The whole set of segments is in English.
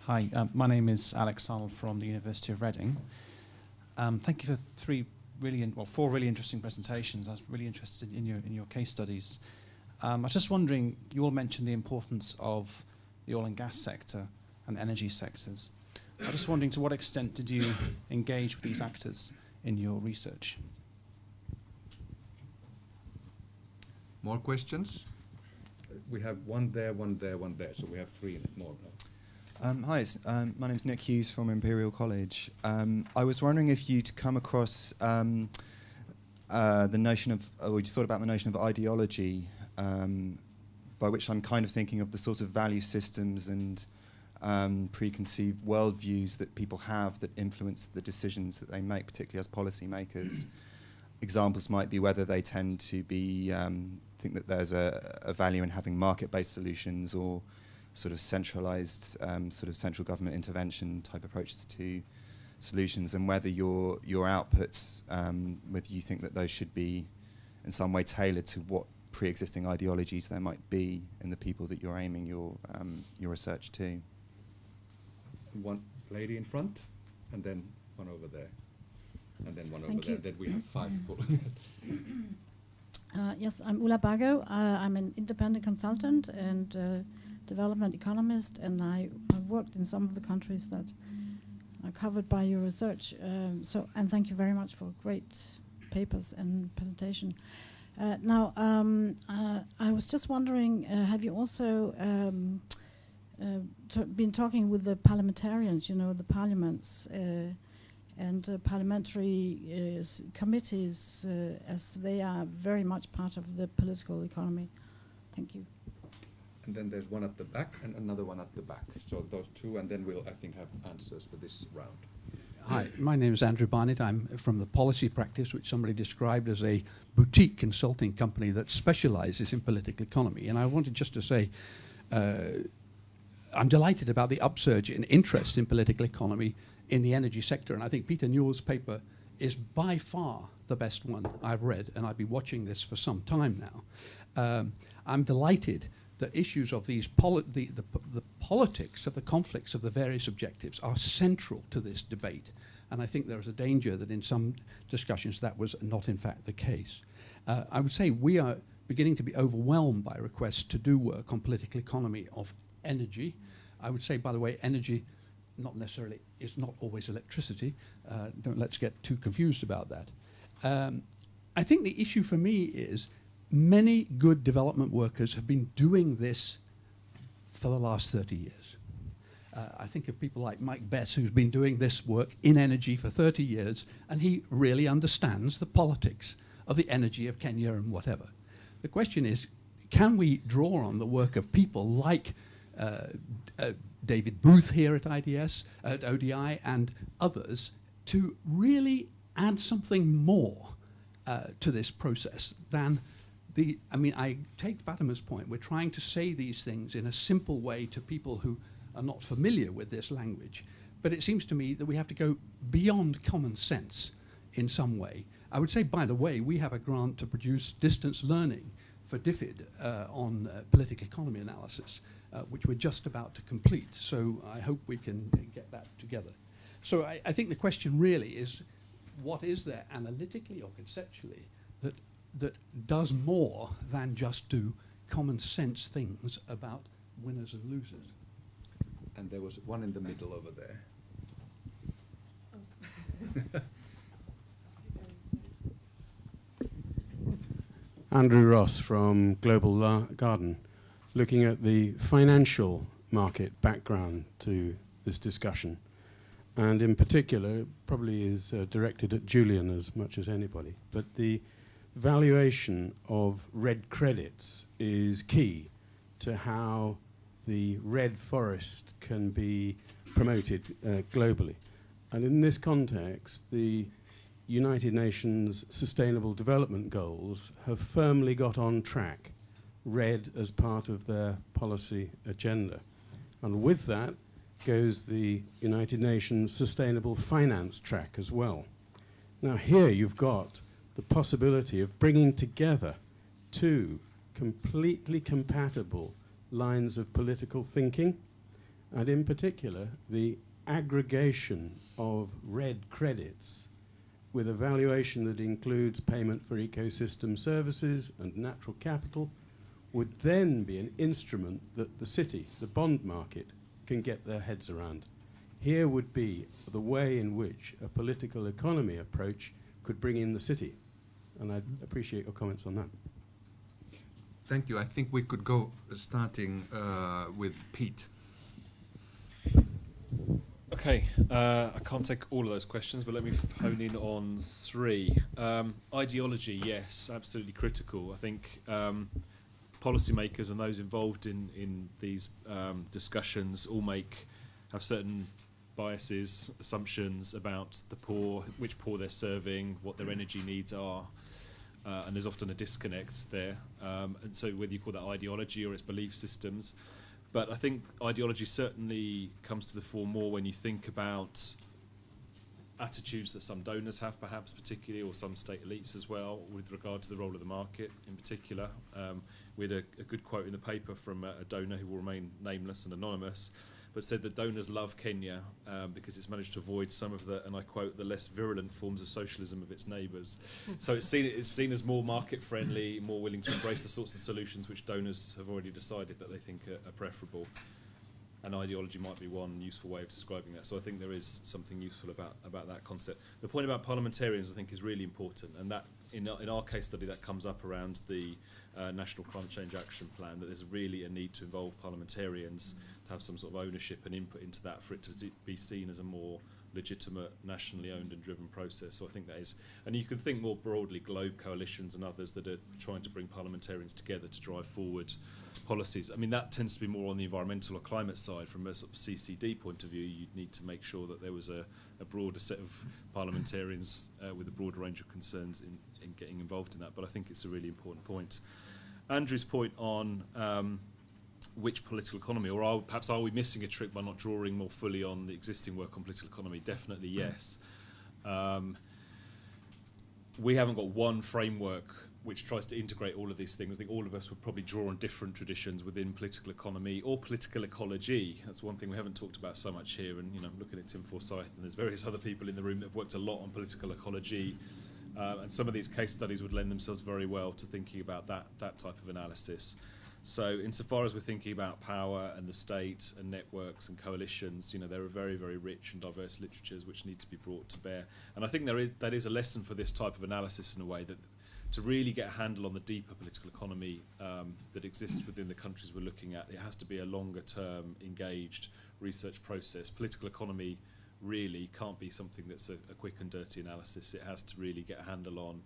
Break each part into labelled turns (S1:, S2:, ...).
S1: Hi, my name is Alex Arnold from the University of Reading. Thank you for four really interesting presentations. I was really interested in your case studies. I was just wondering, you all mentioned the importance of the oil and gas sector and energy sectors. I was just wondering, to what extent did you engage with these actors in your research?
S2: More questions? We have one there, one there, one there, so we have three more now.
S3: Hi, my name's Nick Hughes from Imperial College. I was wondering if you'd come across the notion of, or you thought about the notion of ideology, by which I'm kind of thinking of the sort of value systems and preconceived worldviews that people have that influence the decisions that they make, particularly as policymakers. Examples might be whether they tend to be think that there's a value in having market-based solutions or sort of centralized, sort of central government intervention type approaches to solutions, and whether your outputs, whether you think that those should be in some way tailored to what pre-existing ideologies there might be in the people that you're aiming your research to.
S2: One lady in front, and then one over there, and then one
S4: Thank
S2: over
S4: you.
S2: there. Then we have five full.
S4: Yes, I'm Ulla Bago. I'm an independent consultant and development economist, and I've worked in some of the countries that are covered by your research. And thank you very much for great papers and presentation. Now, I was just wondering, have you also been talking with the parliamentarians, you know, the parliaments and parliamentary committees, as they are very much part of the political economy? Thank you.
S2: And then there's one at the back and another one at the back. So those two, and then we'll, I think, have answers for this round.
S5: Hi, my name is Andrew Barnett. I'm from the policy practice, which somebody described as a boutique consulting company that specializes in political economy. And I wanted just to say, I'm delighted about the upsurge in interest in political economy in the energy sector. And I think Peter Newell's paper is by far the best one I've read, and I've been watching this for some time now. I'm delighted that issues of these the politics of the conflicts of the various objectives are central to this debate. And I think there is a danger that in some discussions that was not in fact the case. I would say we are beginning to be overwhelmed by requests to do work on political economy of energy. I would say, by the way, energy not necessarily is not always electricity. Let's get too confused about that. I think the issue for me is many good development workers have been doing this for the last 30 years. I think of people like Mike Bess, who's been doing this work in energy for 30 years, and he really understands the politics of the energy of Kenya and whatever. The question is, can we draw on the work of people like David Booth here at IDS, at ODI, and others to really add something more to this process than I take Fatema's point. We're trying to say these things in a simple way to people who are not familiar with this language. But it seems to me that we have to go beyond common sense in some way. I would say, by the way, we have a grant to produce distance learning for DFID on political economy analysis, which we're just about to complete. So I hope we can get that together. So I think the question really is, what is there analytically or conceptually that does more than just do common sense things about winners and losers?
S2: And there was one in the middle over there.
S6: Andrew Ross from Global Garden, looking at the financial market background to this discussion, and in particular probably is directed at Julian as much as anybody, but the valuation of red credits is key to how the red forest can be promoted globally. And in this context, the United Nations Sustainable Development Goals have firmly got on track, red as part of their policy agenda. And with that goes the United Nations Sustainable Finance track as well. Now here you've got the possibility of bringing together two completely compatible lines of political thinking and in particular the aggregation of red credits with a valuation that includes payment for ecosystem services and natural capital would then be an instrument that the city, the bond market, can get their heads around. Here would be the way in which a political economy approach could bring in the city. And I'd appreciate your comments on that.
S2: Thank you. I think we could go starting with Pete.
S7: Okay, I can't take all of those questions, but let me hone in on three. Ideology, yes, absolutely critical. I think policymakers and those involved in these discussions all have certain biases, assumptions about the poor, which poor they're serving, what their energy needs are, and there's often a disconnect there. And so whether you call that ideology or its belief systems, but I think ideology certainly comes to the fore more when you think about attitudes that some donors have, perhaps particularly, or some state elites as well, with regard to the role of the market in particular. We had a good quote in the paper from a donor who will remain nameless and anonymous, but said that donors love Kenya because it's managed to avoid some of the, and I quote, the less virulent forms of socialism of its neighbours. So it's seen as more market friendly, more willing to embrace the sorts of solutions which donors have already decided that they think are preferable. And ideology might be one useful way of describing that. So I think there is something useful about that concept. The point about parliamentarians, I think, is really important, and that in our case study that comes up around the National Climate Change Action Plan, that there's really a need to involve parliamentarians to have some sort of ownership and input into that for it to be seen as a more legitimate, nationally owned and driven process. So I think that is, and you can think more broadly, Globe coalitions and others that are trying to bring parliamentarians together to drive forward policies. I mean, that tends to be more on the environmental or climate side. From a sort of CCD point of view, you'd need to make sure that there was a broader set of parliamentarians with a broader range of concerns in getting involved in that. But I think it's a really important point. Andrew's point on which political economy, or perhaps are we missing a trick by not drawing more fully on the existing work on political economy? Definitely yes. We haven't got one framework which tries to integrate all of these things. I think all of us would probably draw on different traditions within political economy or political ecology. That's one thing we haven't talked about so much here. And I'm looking at Tim Forsyth, and there's various other people in the room that have worked a lot on political ecology. And some of these case studies would lend themselves very well to thinking about that type of analysis. So insofar as we're thinking about power and the state and networks and coalitions, there are very, very rich and diverse literatures which need to be brought to bear. And I think that is a lesson for this type of analysis in a way, that to really get a handle on the deeper political economy that exists within the countries we're looking at, it has to be a longer term, engaged research process. Political economy really can't be something that's a quick and dirty analysis. It has to really get a handle on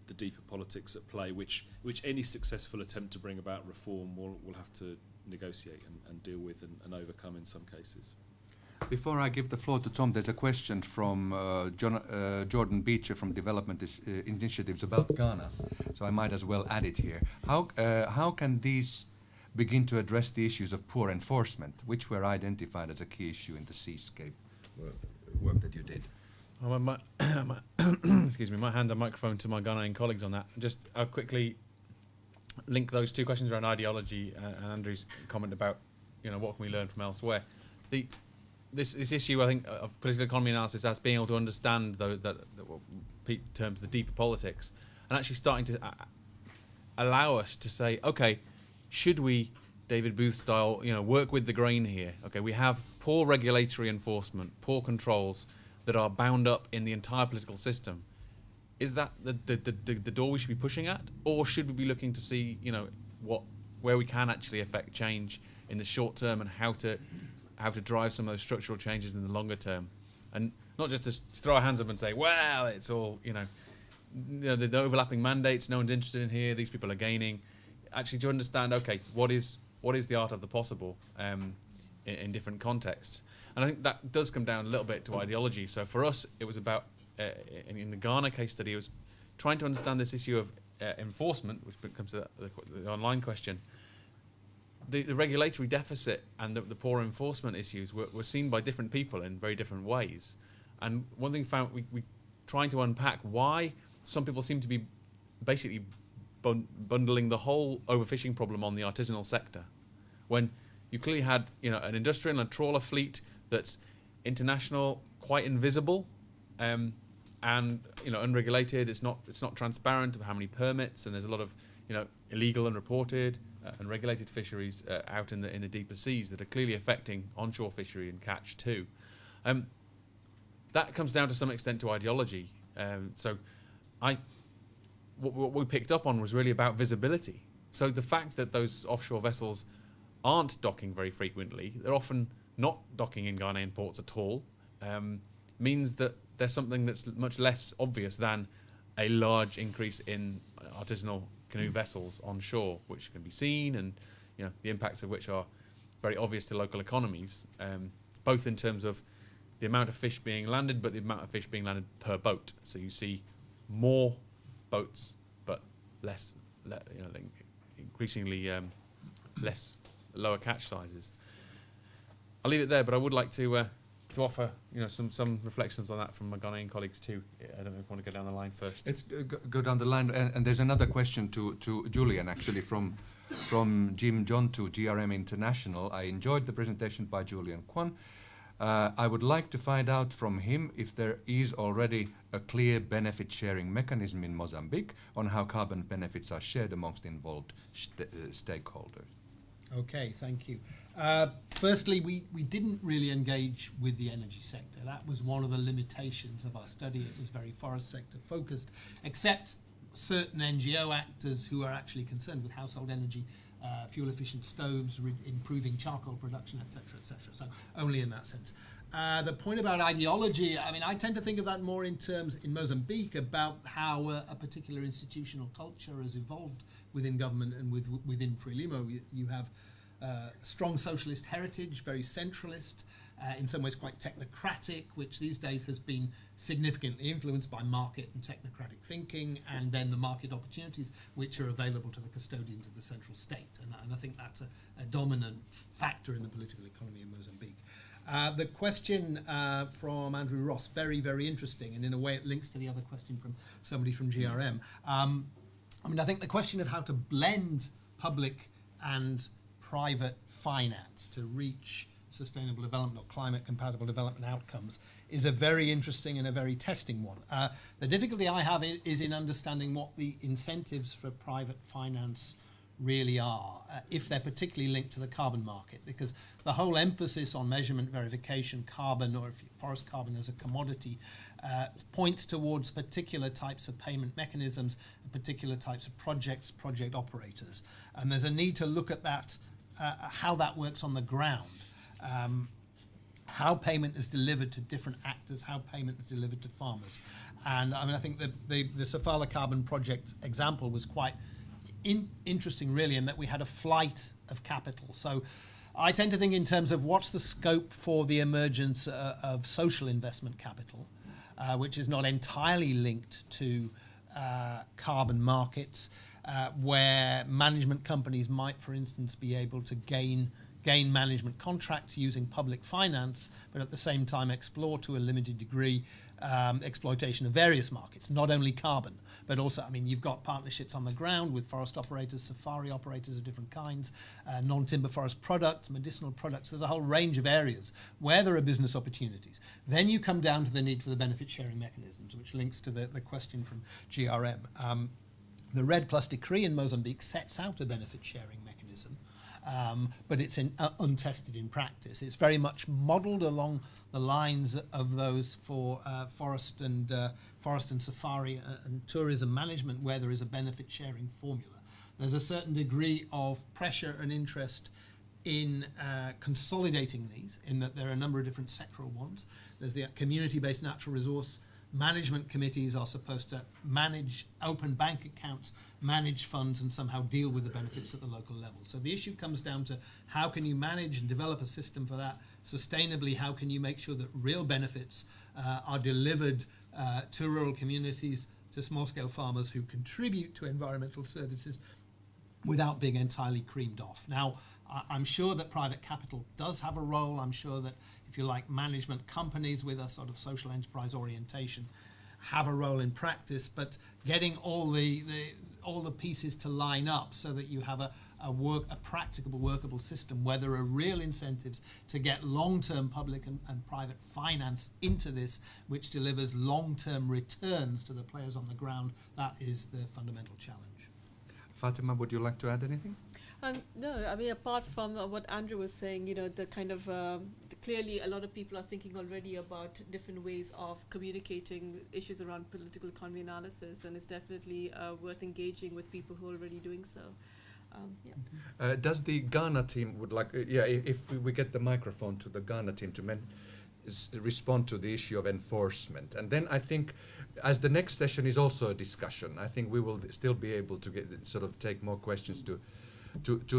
S7: the deeper politics at play, which any successful attempt to bring about reform will have to negotiate and deal with and overcome in some cases.
S2: Before I give the floor to Tom, there's a question from Jordan Beecher from Development Initiatives about Ghana, so I might as well add it here. How can these begin to address the issues of poor enforcement, which were identified as a key issue in the seascape work that you did?
S8: Excuse me, might hand the microphone to my Ghanaian colleagues on that. I'll quickly link those two questions around ideology and Andrew's comment about, what can we learn from elsewhere. This issue, I think, of political economy analysis as being able to understand that what Pete terms the deeper politics, and actually starting to allow us to say, okay, should we, David Booth style, work with the grain here? Okay, we have poor regulatory enforcement, poor controls that are bound up in the entire political system. Is that the door we should be pushing at, or should we be looking to see, where we can actually affect change in the short term and how to drive some of those structural changes in the longer term, and not just to throw our hands up and say, well, it's all the overlapping mandates, no one's interested in here, these people are gaining. Actually, to understand, okay, what is the art of the possible in different contexts, and I think that does come down a little bit to ideology. So for us, it was about in the Ghana case study, it was trying to understand this issue of enforcement, which comes to the online question. The regulatory deficit and the poor enforcement issues were seen by different people in very different ways. And one thing we trying to unpack why some people seem to be basically bundling the whole overfishing problem on the artisanal sector, when you clearly had, you know, an industrial and trawler fleet that's international, quite invisible, and, you know, unregulated. It's not transparent of how many permits, and there's a lot of, you know, illegal, unreported, unregulated fisheries out in the deeper seas that are clearly affecting onshore fishery and catch too. That comes down to some extent to ideology. What we picked up on was really about visibility. So the fact that those offshore vessels aren't docking very frequently, they're often not docking in Ghanaian ports at all, means that there's something that's much less obvious than a large increase in artisanal canoe vessels onshore, which can be seen, and, you know, the impacts of which are very obvious to local economies, both in terms of the amount of fish being landed, but the amount of fish being landed per boat. So you see more boats, but less, you know, increasingly less lower catch sizes. I'll leave it there, but I would like to offer, you know, some reflections on that from my Ghanaian colleagues too. I don't know if you want to go down the line first.
S2: Let's go down the line, and there's another question to Julian, actually, from Jim John to GRM International. I enjoyed the presentation by Julian Quan. I would like to find out from him if there is already a clear benefit sharing mechanism in Mozambique on how carbon benefits are shared amongst involved stakeholders.
S9: Okay, thank you. Firstly, we didn't really engage with the energy sector. That was one of the limitations of our study. It was very forest sector focused, except certain NGO actors who are actually concerned with household energy, fuel efficient stoves, improving charcoal production, etc., etc. So only in that sense. The point about ideology, I mean, I tend to think of that more in terms, in Mozambique, about how a particular institutional culture has evolved within government and within Frelimo. You have strong socialist heritage, very centralist, in some ways quite technocratic, which these days has been significantly influenced by market and technocratic thinking, and then the market opportunities which are available to the custodians of the central state. And I think that's a dominant factor in the political economy in Mozambique. The question from Andrew Ross, very, very interesting, and in a way it links to the other question from somebody from GRM. I mean, I think the question of how to blend public and private finance to reach sustainable development or climate compatible development outcomes is a very interesting and a very testing one. The difficulty I have is in understanding what the incentives for private finance really are, if they're particularly linked to the carbon market, because the whole emphasis on measurement, verification, carbon, or if forest carbon as a commodity, points towards particular types of payment mechanisms, particular types of projects, project operators. And there's a need to look at that, how that works on the ground. How payment is delivered to different actors, how payment is delivered to farmers. And I mean, I think the Safala Carbon Project example was quite interesting, really, in that we had a flight of capital. So I tend to think in terms of what's the scope for the emergence of social investment capital, which is not entirely linked to carbon markets, where management companies might, for instance, be able to gain management contracts using public finance, but at the same time explore to a limited degree exploitation of various markets, not only carbon, but also, I mean, you've got partnerships on the ground with forest operators, safari operators of different kinds, non-timber forest products, medicinal products. There's a whole range of areas where there are business opportunities. Then you come down to the need for the benefit sharing mechanisms, which links to the question from GRM. The REDD+ decree in Mozambique sets out a benefit sharing mechanism, but it's untested in practice. It's very much modelled along the lines of those for forest and safari and tourism management, where there is a benefit sharing formula. There's a certain degree of pressure and interest in consolidating these, in that there are a number of different sectoral ones. There's the community-based natural resource management committees are supposed to manage open bank accounts, manage funds, and somehow deal with the benefits at the local level. So the issue comes down to how can you manage and develop a system for that sustainably? How can you make sure that real benefits are delivered to rural communities, to small-scale farmers who contribute to environmental services without being entirely creamed off? Now, I'm sure that private capital does have a role. I'm sure that, if you like, management companies with a sort of social enterprise orientation have a role in practice, but getting all the pieces to line up so that you have a practicable, workable system where there are real incentives to get long-term public and private finance into this, which delivers long-term returns to the players on the ground. That is the fundamental challenge.
S2: Fatema, would you like to add anything?
S10: No, I mean, apart from what Andrew was saying, the kind of clearly a lot of people are thinking already about different ways of communicating issues around political economy analysis, and it's definitely worth engaging with people who are already doing so. Yeah.
S2: Does the Ghana team would like? If we get the microphone to the Ghana team to respond to the issue of enforcement, and then I think, as the next session is also a discussion, I think we will still be able to take more questions to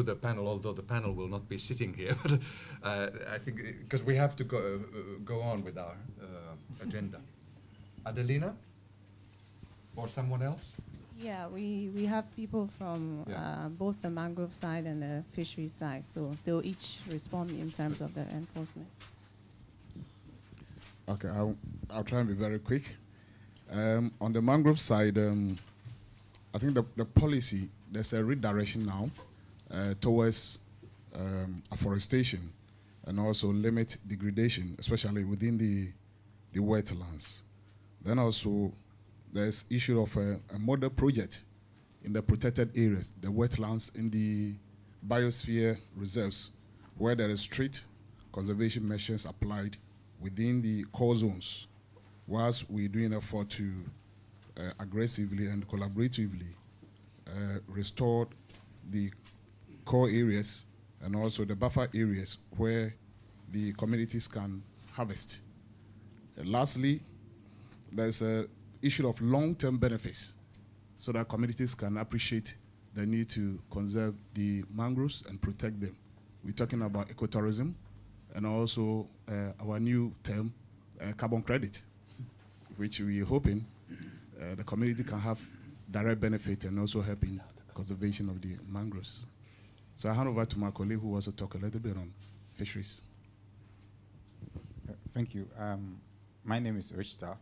S2: the panel, although the panel will not be sitting here. But I think because we have to go on with our agenda. Adelina, or someone else?
S11: Yeah, we have people from both the mangrove side and the fisheries side, so they'll each respond in terms of the enforcement.
S12: Okay, I'll try and be very quick. On the mangrove side, I think the policy, there's a redirection now towards afforestation and also limit degradation, especially within the wetlands. Then also there's issue of a model project in the protected areas, the wetlands in the biosphere reserves, where there is strict conservation measures applied within the core zones, whilst we're doing an effort to aggressively and collaboratively restore the core areas and also the buffer areas where the communities can harvest. Lastly, there's an issue of long-term benefits so that communities can appreciate the need to conserve the mangroves and protect them. We're talking about ecotourism and also our new term, carbon credit, which we're hoping the community can have direct benefit and also help in conservation of the mangroves. So I hand over to my colleague who will also talk a little bit on fisheries.
S13: Thank you. My name is Aisha.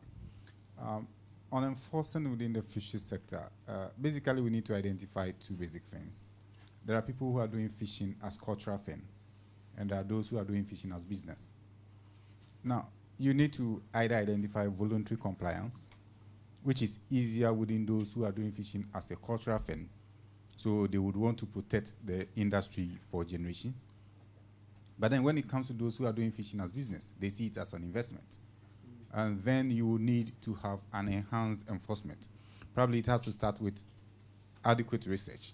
S13: On enforcing within the fisheries sector, basically we need to identify two basic things. There are people who are doing fishing as cultural thing, and there are those who are doing fishing as business. Now, you need to either identify voluntary compliance, which is easier within those who are doing fishing as a cultural thing, so they would want to protect the industry for generations. But then when it comes to those who are doing fishing as business, they see it as an investment. And then you will need to have an enhanced enforcement. Probably it has to start with adequate research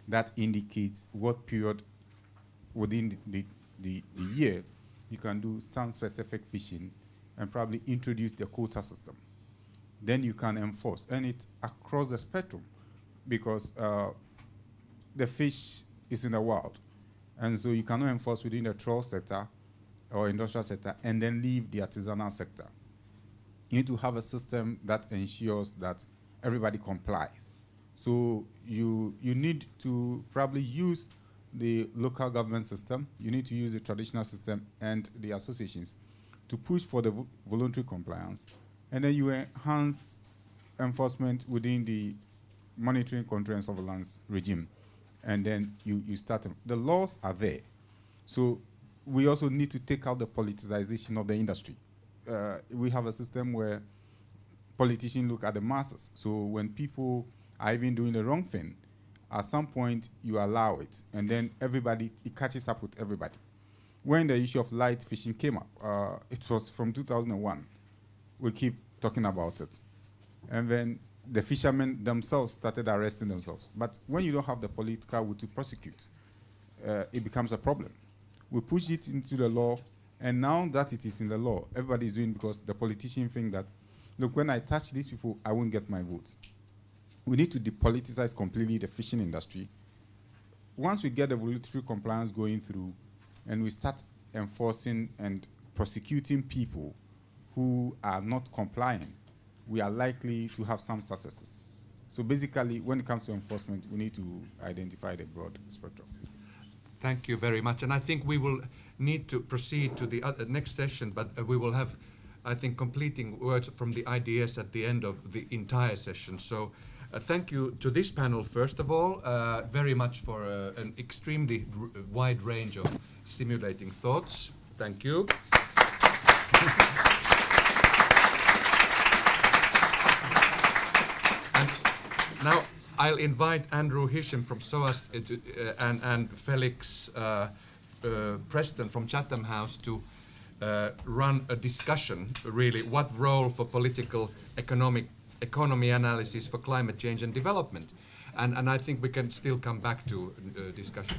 S13: that indicates what period within the year you can do some specific fishing and probably introduce the quota system. Then you can enforce, and it across the spectrum, because the fish is in the wild. And so you cannot enforce within the trawl sector or industrial sector and then leave the artisanal sector. You need to have a system that ensures that everybody complies. So you need to probably use the local government system, you need to use the traditional system and the associations to push for the voluntary compliance, and then you enhance enforcement within the monitoring, control, and surveillance regime, and then you start them. The laws are there. So we also need to take out the politicization of the industry. We have a system where politicians look at the masses. So when people are even doing the wrong thing, at some point you allow it, and then it catches up with everybody. When the issue of light fishing came up, it was from 2001. We keep talking about it. And then the fishermen themselves started arresting themselves. But when you don't have the political will to prosecute, it becomes a problem. We push it into the law, and now that it is in the law, everybody is doing it because the politicians think that, look, when I touch these people, I won't get my vote. We need to depoliticize completely the fishing industry. Once we get the voluntary compliance going through, and we start enforcing and prosecuting people who are not complying, we are likely to have some successes. So basically, when it comes to enforcement, we need to identify the broad spectrum.
S2: Thank you very much. And I think we will need to proceed to the next session, but we will have, I think, completing words from the IDS at the end of the entire session. So Thank you to this panel, first of all, very much for an extremely wide range of stimulating thoughts. Thank you. And now I'll invite Andrew Hisham from SOAS and Felix Preston from Chatham House to run a discussion, really, what role for political economy analysis for climate change and development. And I think we can still come back to discussion.